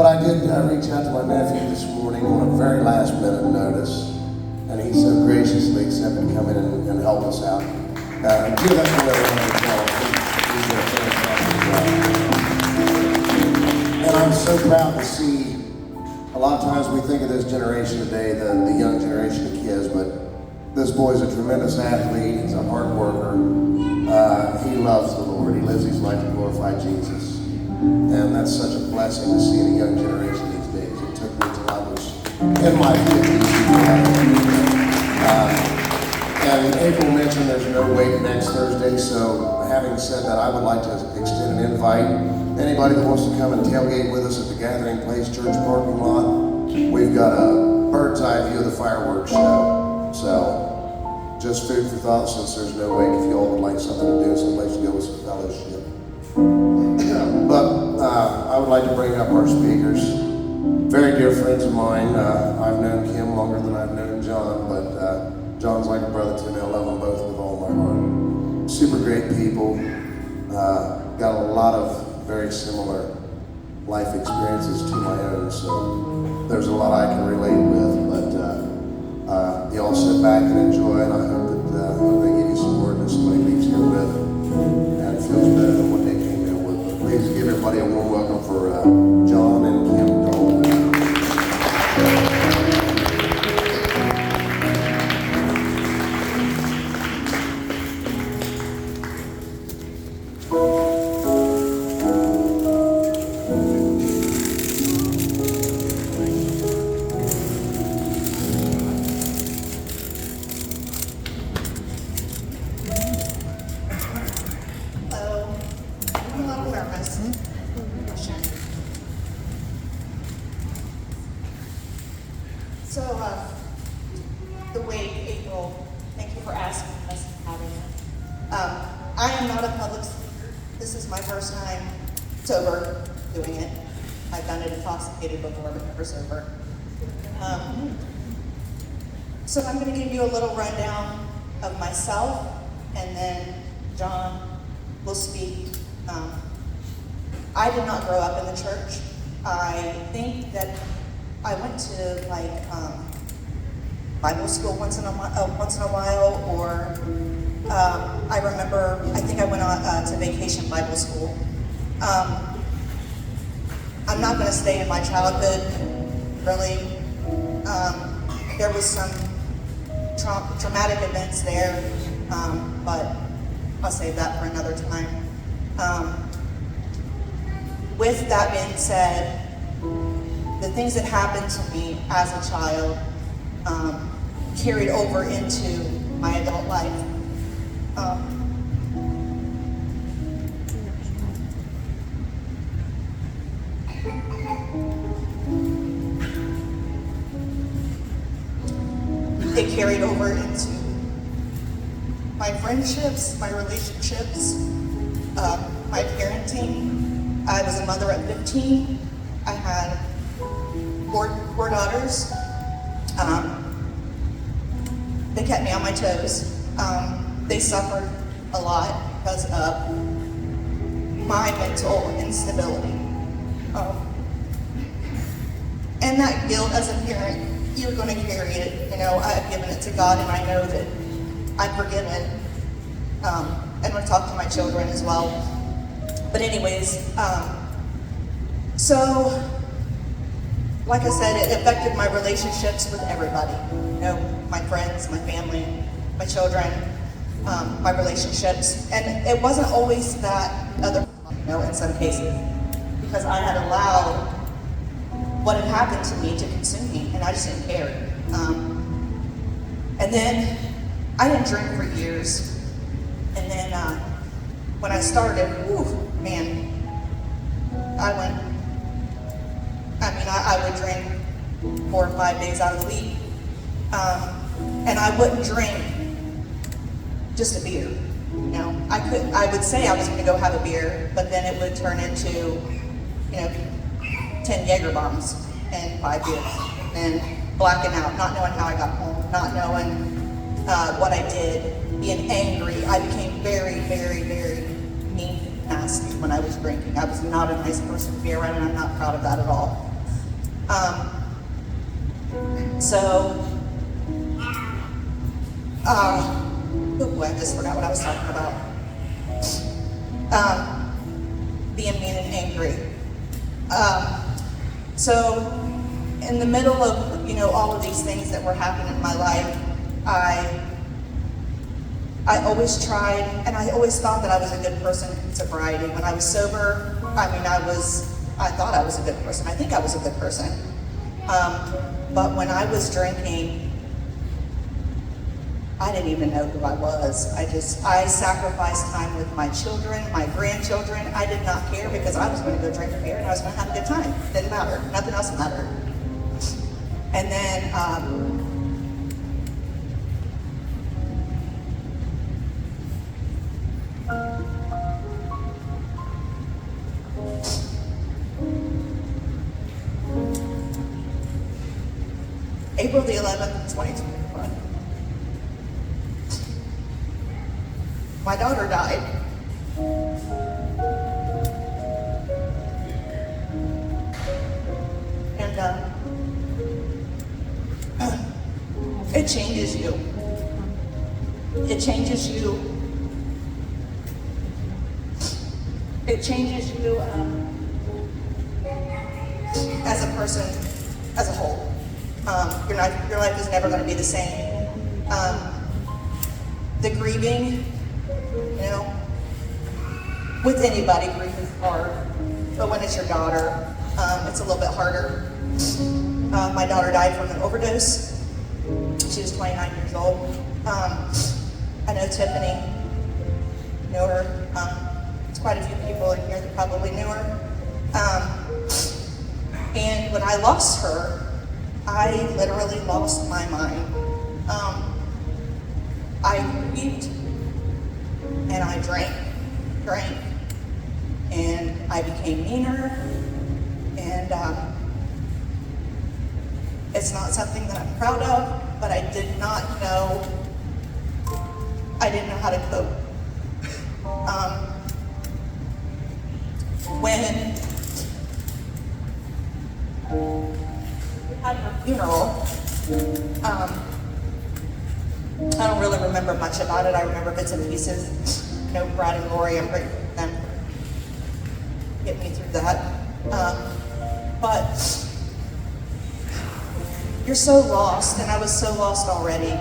But I did reach out to my nephew this morning on a very last minute notice, and he so graciously accepted to come in and help us out. Give that boy a round of applause. He's done a fantastic job. And I'm so proud to see, a lot of times we think of this generation today, the young generation of kids, but this boy's a tremendous athlete. He's a hard worker. He loves the Lord. He lives his life to glorify Jesus. And that's such a blessing to see in a young generation these days. It took me till I was in my 50s. And April mentioned there's no wait next Thursday, so having said that, I would like to extend an invite. Anybody that wants to come and tailgate with us at the Gathering Place Church parking lot, we've got a bird's eye view of the fireworks show. So, just food for thought since there's no wait. If you all would like something to do, someplace to go with some fellowship. But I would like to bring up our speakers. Very dear friends of mine. I've known Kim longer than I've known John, but John's like a brother to me. I love them both with all my heart. Super great people. Got a lot of very similar life experiences to my own, so there's a lot I can relate with. But you all sit back and enjoy, and I hope that they give you some word that somebody leaves here with and feels better than what they came in with. But please give everybody a warm welcome for John and Kim Dalton. So, the wait, April, thank you for asking us and having us. I am not a public speaker. This is my first time sober doing it. I've done it intoxicated before, but never sober. So I'm going to give you a little rundown of myself, and then John will speak. I did not grow up in the church. I think that I went to Bible school once in a while, or I remember, I think I went on to vacation Bible school. I'm not going to stay in my childhood, really. There was some traumatic events there, but I'll save that for another time. With that being said, the things that happened to me as a child carried over into my adult life. It carried over into my friendships, my relationships, my parenting. I was a mother at 15. I had four daughters. They kept me on my toes. They suffered a lot because of my mental instability. And that guilt as a parent, you're going to carry it. You know, I've given it to God, and I know that I'm forgiven. And I talk to my children as well. But anyways, so, like I said, it affected my relationships with everybody. You know, my friends, my family, my children, my relationships. And it wasn't always that other, you know, in some cases, because I had allowed what had happened to me to consume me, and I just didn't care. And then I didn't drink for years. And then when I started, I would drink 4 or 5 days out of the week. And I wouldn't drink just a beer. You know, I would say I was gonna go have a beer, but then it would turn into, you know, 10 Jaeger bombs and 5 beers, and blacking out, not knowing how I got home, not knowing what I did, being angry. I became very, very, very mean and nasty when I was drinking. I was not a nice person to be around, and I'm not proud of that at all. So, oh boy, I just forgot what I was talking about. Being mean and angry. So, in the middle of, all of these things that were happening in my life, I always tried, and I always thought that I was a good person in sobriety. When I was sober, I thought I was a good person. I think I was a good person. But when I was drinking, I didn't even know who I was. I sacrificed time with my children, my grandchildren. I did not care because I was going to go drink a beer and I was going to have a good time. Didn't matter. Nothing else mattered. And then, April the 11th, 2021, my daughter died. And it changes you. It changes you. It changes you as a person, as a whole. Your life is never going to be the same. The grieving, with anybody, grief is hard. But when it's your daughter, it's a little bit harder. My daughter died from an overdose. She was 29 years old. I know Tiffany, know her. There's quite a few people in here that probably knew her. And when I lost her, I literally lost my mind. I grieved and I drank, and I became meaner, and it's not something that I'm proud of, but I did not know how to cope. When we had her funeral, I don't really remember much about it. I remember bits and pieces. Brad and Lori, I'm grateful for them for getting me through that. But you're so lost, and I was so lost already.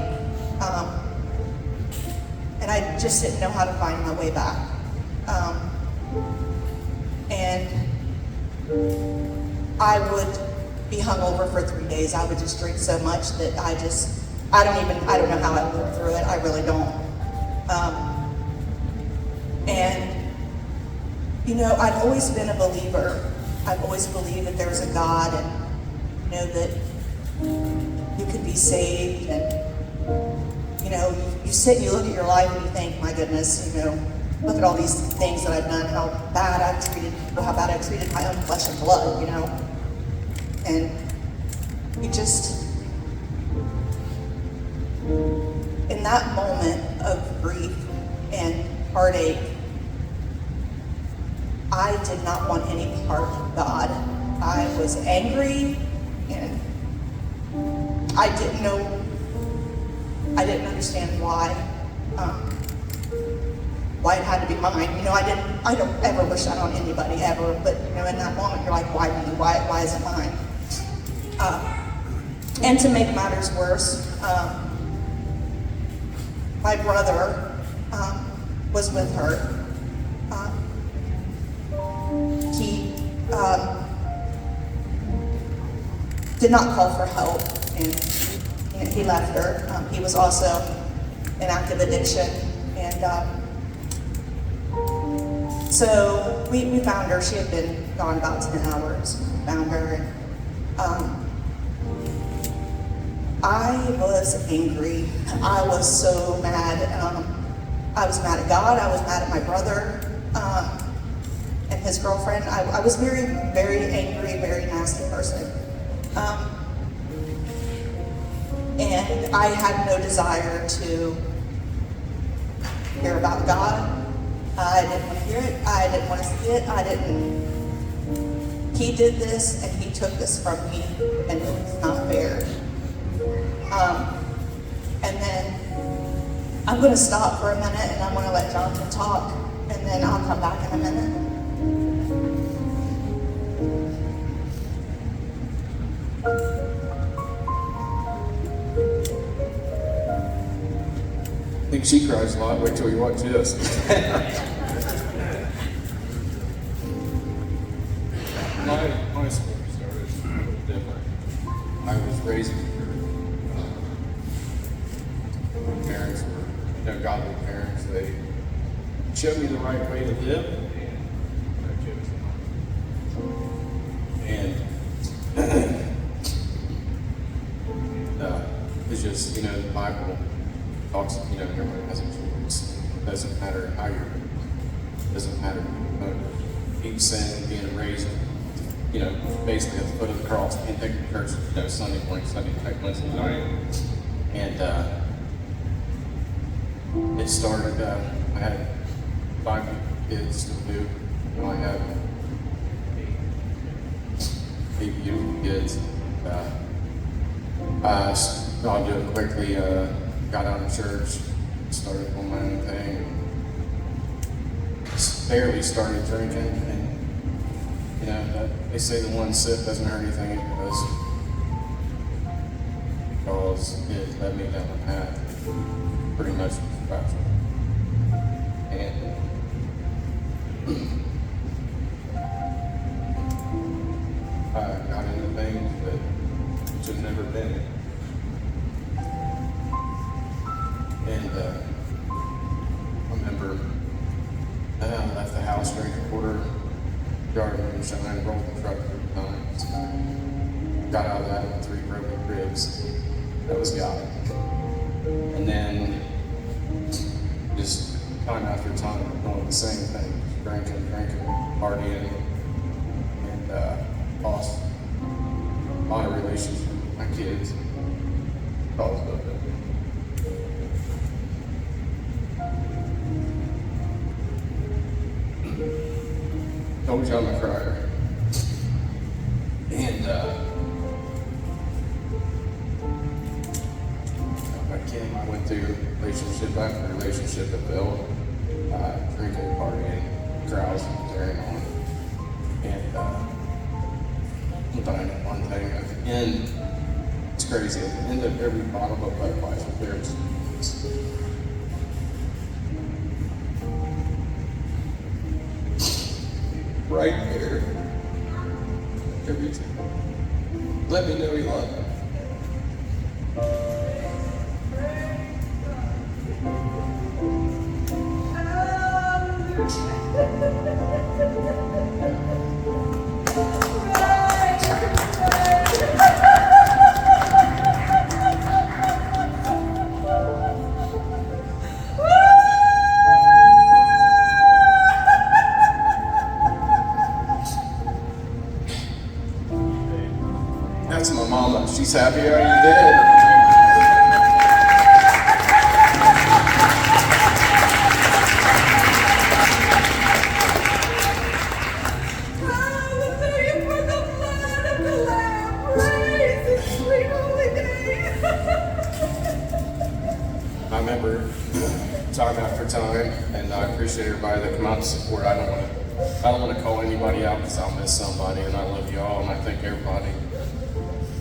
And I just didn't know how to find my way back. And I would be hungover for 3 days. I would just drink so much that I don't know how I lived through it. I really don't. I've always been a believer. I've always believed that there's a God, and that you could be saved. And you sit and you look at your life and you think, my goodness, look at all these things that I've done, how bad I've treated people, how bad I've treated my own flesh and blood, And you just, in that moment of grief and heartache, I did not want any part of God. I was angry, and I didn't understand why it had to be mine. I don't ever wish that on anybody ever, but in that moment you're like, why me? Why is it mine? And to make matters worse, my brother was with her. He did not call for help, and he left her. He was also in active addiction, and so we found her. She had been gone about 10 hours. We found her, and I was angry. I was so mad. I was mad at God. I was mad at my brother and his girlfriend. I was very, very angry, very nasty person. And I had no desire to hear about God. I didn't want to hear it. I didn't want to see it. I didn't He did this and he took this from me, and it's not fair. And then I'm going to stop for a minute and I'm going to let Jonathan talk, and then I'll come back in a minute. I think she cries a lot. Wait till you watch this. My story started a little different. I was raised my parents were, godly parents. They showed me the right way to live, and I chose it. And it's just, the Bible talks, everybody has a choice. It doesn't matter how you're, it doesn't matter each sin, being raised, basically at the foot of the cross, and take the church, Sunday morning, Sunday night, Wednesday night. And it started, I had 5 kids, still do. I have 8 beautiful kids. I'll do it quickly. Got out of church, started on my own thing, barely started drinking, and they say the one sip doesn't hurt anything, it does, because it led me down the path pretty much spiritual. And I got into things that should have never been in. And I remember I left the house, drank a quarter yard of moonshine, rolled the truck 3 times. Got out of that with 3 broken ribs. That was God. And then just time after time doing the same thing, drinking, partying, and lost a lot of relationships with my kids because of it. Told you I'm a crier. And again, I went through relationship after relationship that failed, drinking, partying, carousing, carrying on. And I'm dying at one thing. At the end, it's crazy. At the end of every bottle of Budweiser, there's right there. Every time. Let me know you love me. That's my mama. She's happy. Are you dead? Hallelujah for the blood of the Lamb. Praise His sweet holy name. I remember time after time, and I appreciate everybody that come out to support. I don't want to call anybody out because I'll miss somebody, and I love you all, and I thank everybody.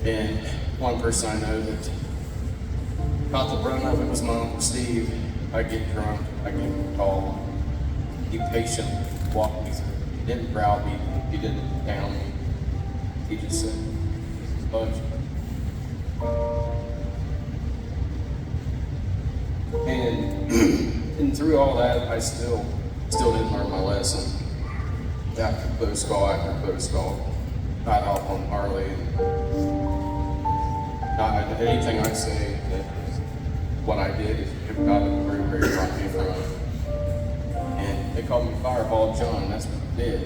And one person I know that got the brunt of it was my Uncle Steve. I get drunk, I get called. He patiently walked me through. He didn't browbeat me, he didn't down me. He just said, "Budge." And through all that, I still didn't learn my lesson. After protocol, got off on Harley. Not anything I say that what I did is give God the glory where He brought me from. And they called me Fireball John. That's what I did.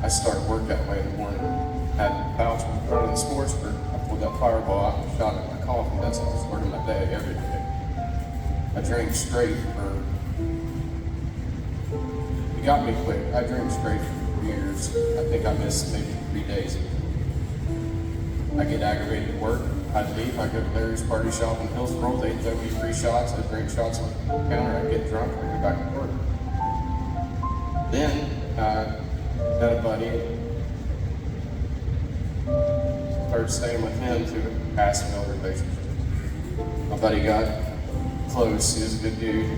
I started work that way in the morning. Had a pouch in front of the sports bar. I pulled that Fireball out and shot it in my coffee. That's how I started my day every day. I drank straight for. It got me quick. I drank straight for years. I think I missed maybe 3 days. I get aggravated at work. I leave. I go to Larry's Party Shop in Hillsboro. They throw me free shots. I drink shots on the counter. I get drunk. I go back to work. Then got a buddy. Started staying with him through a past male relationship. My buddy got close. He was a good dude.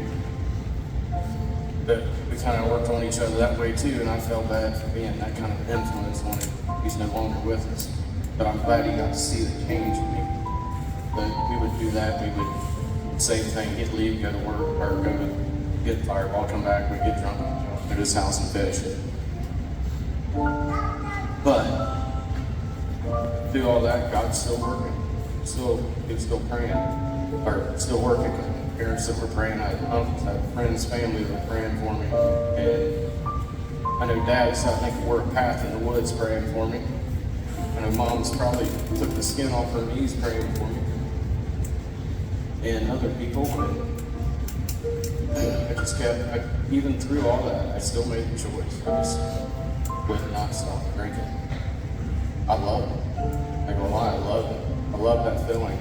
But we kind of worked on each other that way too, and I felt bad for being that kind of influence on him. He's no longer with us. But I'm glad he got to see the change in me. But we would do that. We would same thing, get leave, go to work, or go to get fireball, come back, we'd get drunk, go to his house and finish it. But through all that, God's still working. He was still praying, or still working. Parents that were praying, I had uncles, I had friends, family that were praying for me. And I know Dad's, I think, wore a path in the woods praying for me. I know Mom's probably took the skin off her knees praying for me. And other people, and I just kept, even through all that, I still made the choice. I just would not stop drinking. I love it. I go lie, I love it. I love that feeling.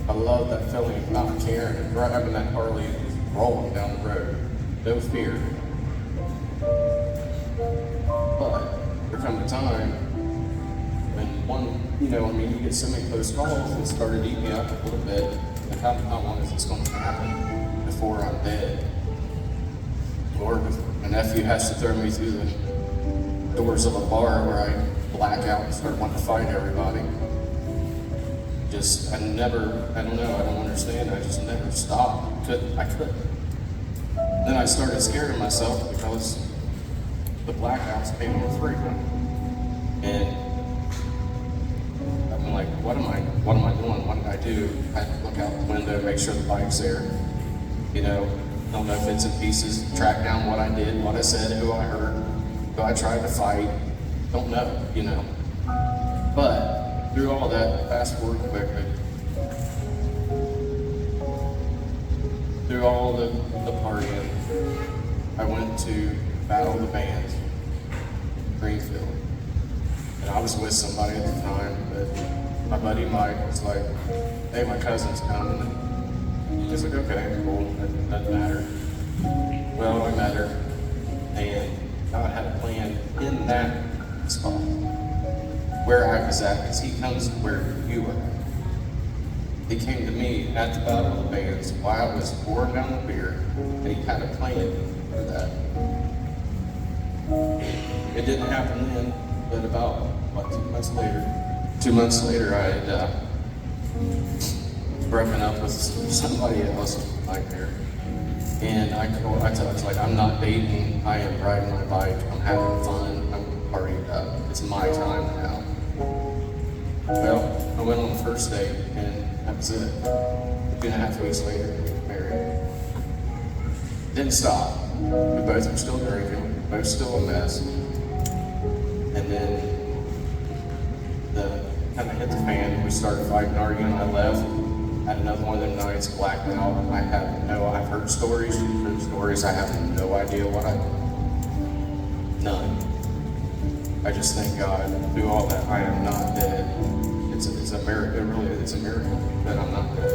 I love that feeling of not caring and driving that Harley and just rolling down the road. No fear. But there comes a time when you get so many close calls, it started eating me up a little bit. Like, how long is this going to happen before I'm dead? Or if my nephew has to throw me through the doors of a bar where I black out and start wanting to fight everybody. I don't understand. I just never stopped. I couldn't. Then I started scaring myself because the blackouts came more frequent. And I'm like, what am I doing? What did I do? I had to look out the window, make sure the bike's there. Don't know bits and pieces, track down what I did, what I said, who I hurt, who I tried to fight. Don't know. But through all that, fast forward quickly, through all the partying, I went to Battle of the Bands, Greenfield. And I was with somebody at the time, but my buddy Mike was like, hey, my cousin's coming. And he's like, okay, cool, that doesn't matter. Well, I met her, and God had a plan in that spot where I was at, because he comes to where you were at. He came to me at the Battle of the Bands while I was pouring down the beer, and he had a plan for that. It didn't happen then, but about, 2 months later, I had broken up with somebody else, like there. And I was like, I'm not dating, I am riding my bike, I'm having fun, I'm partying up, it's my time now. Well, I went on the first date, and that was it. 2.5 weeks later, we got married. Didn't stop. We both were still drinking, both still a mess. And then the kind of hit the fan, we started fighting, arguing, I left. Had another one of them nights, blacked out. I've heard stories, you've heard stories, I have no idea what none. I just thank God through all that I am not dead. It's a miracle, really, it's a miracle that I'm not dead.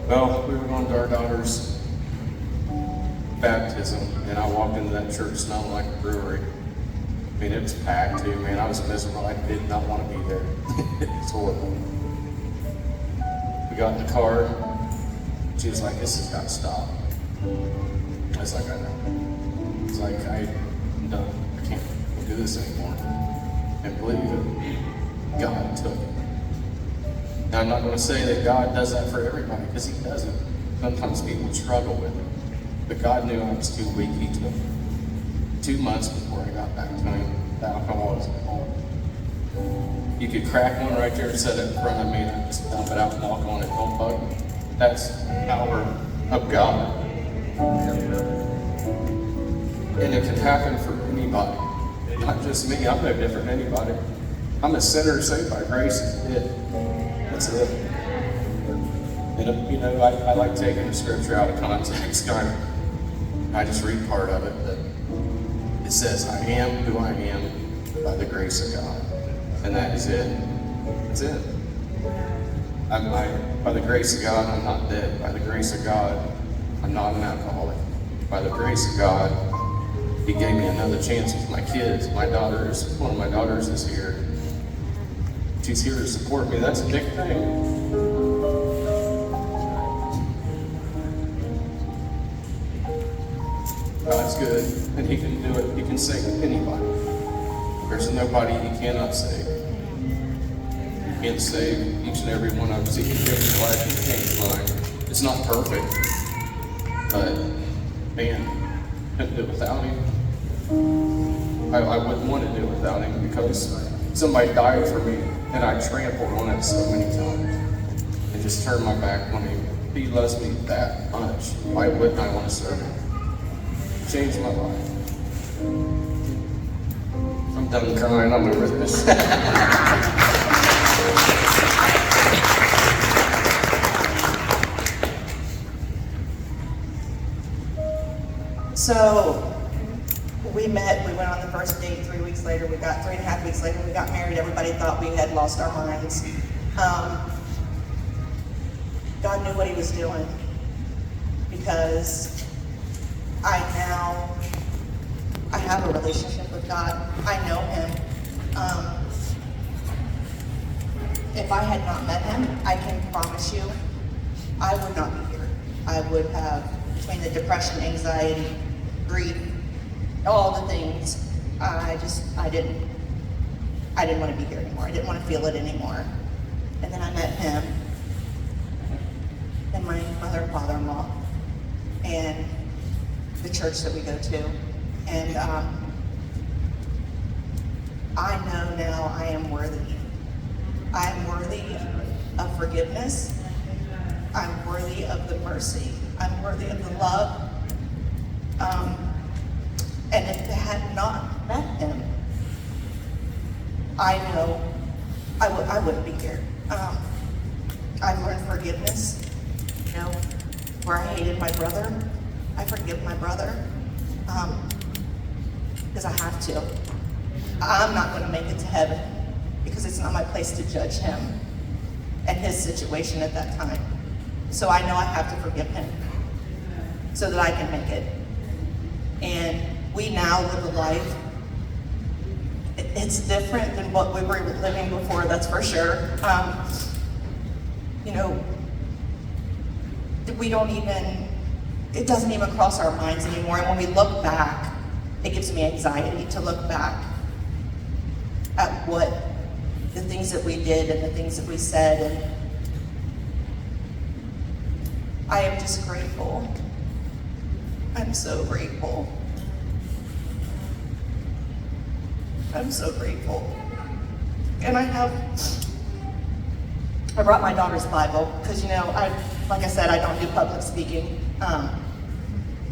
Well, we were going to our daughter's baptism, and I walked into that church smelling like a brewery. I mean, it was packed too, man. I was miserable. I did not want to be there. It's horrible. We got in the car. She was like, this has got to stop. I was like, I know. It's like, I'm done. I can't do this anymore. And believe it, God took it. Now, I'm not going to say that God does that for everybody, because He doesn't. Sometimes people struggle with it. But God knew I was too weak. He took it. 2 months before I got back to Him, the alcohol was gone. You could crack one right there, set it in front of me, and I just dump it out and walk on it. Don't bug me. That's the power of God. And it can happen for anybody. Not just me. I'm no different than anybody. I'm a sinner saved by grace. That's it. And I like taking the scripture out of context. I just read part of it, but it says, I am who I am by the grace of God. And that is it. That's it. By the grace of God, I'm not dead. By the grace of God, I'm not an alcoholic. By the grace of God, He gave me another chance with my kids. One of my daughters is here. She's here to support me. That's a big thing. God's good, and He can do it. He can save anybody. There's nobody He cannot save. He can save each and every one of us. He can give your life and change mine. It's not perfect, but man, couldn't do it without Him. I wouldn't want to do it without Him because somebody died for me, and I trampled on it so many times and just turned my back on Him. He loves me that much. Why wouldn't I want to serve Him? Changed my life. I'm done crying. I'm over this. So we met, we went on the first date 3 weeks later, 3.5 weeks later, we got married. Everybody thought we had lost our minds. God knew what He was doing because I have a relationship with God. I know Him. If I had not met Him, I can promise you, I would not be here. I would have, between the depression, anxiety, grief, all the things, I didn't want to be here anymore. I didn't want to feel it anymore. And then I met Him and my mother and father-in-law and the church that we go to. And I know now I am worthy. I am worthy of forgiveness. I'm worthy of the mercy. I'm worthy of the love. And if I had not met Him, I know I wouldn't be here. I've learned forgiveness. You know, where I hated my brother, I forgive my brother because I have to. I'm not going to make it to heaven because it's not my place to judge him and his situation at that time. So I know I have to forgive him so that I can make it. And we now live a life. It's different than what we were living before, that's for sure. You know, we don't even, it doesn't even cross our minds anymore. And when we look back, it gives me anxiety to look back at what the things that we did and the things that we said. And I am just grateful. I'm so grateful. I'm so grateful. And I brought my daughter's Bible because, you know, like I said, I don't do public speaking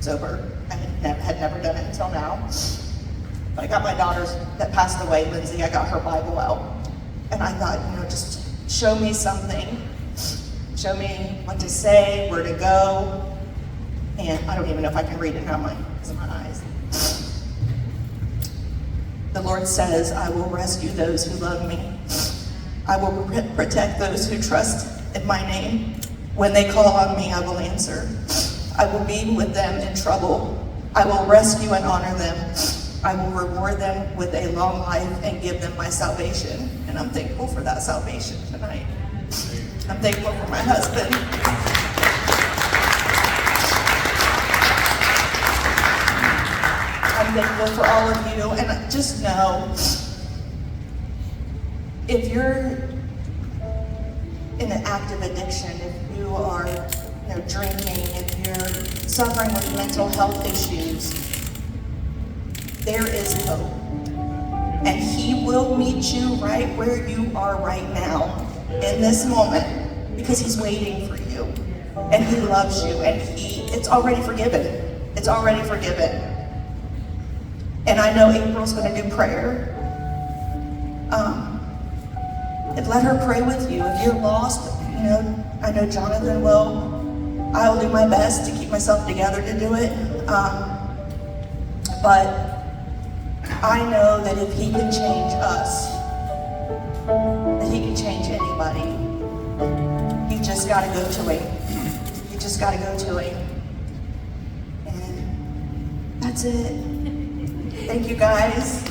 sober. I had never done it until now. But I got my daughter's that passed away, Lindsay, I got her Bible out. And I thought, you know, just show me something. Show me what to say, where to go. And I don't even know if I can read it now because of my eyes. The Lord says, I will rescue those who love me. I will protect those who trust in my name. When they call on me, I will answer. I will be with them in trouble. I will rescue and honor them. I will reward them with a long life and give them my salvation. And I'm thankful for that salvation tonight. I'm thankful for my husband. I'm thankful for all of you. And just know, if you're in an active addiction, if you are drinking, if you're suffering with mental health issues, there is hope. And He will meet you right where you are right now, in this moment, because He's waiting for you. And He loves you, and it's already forgiven. It's already forgiven. And I know April's going to do prayer. And let her pray with you. If you're lost, I know Jonathan will. I will do my best to keep myself together to do it. But I know that if he can change us, that he can change anybody. You just gotta go to him. You just gotta go to him. And that's it. Thank you guys.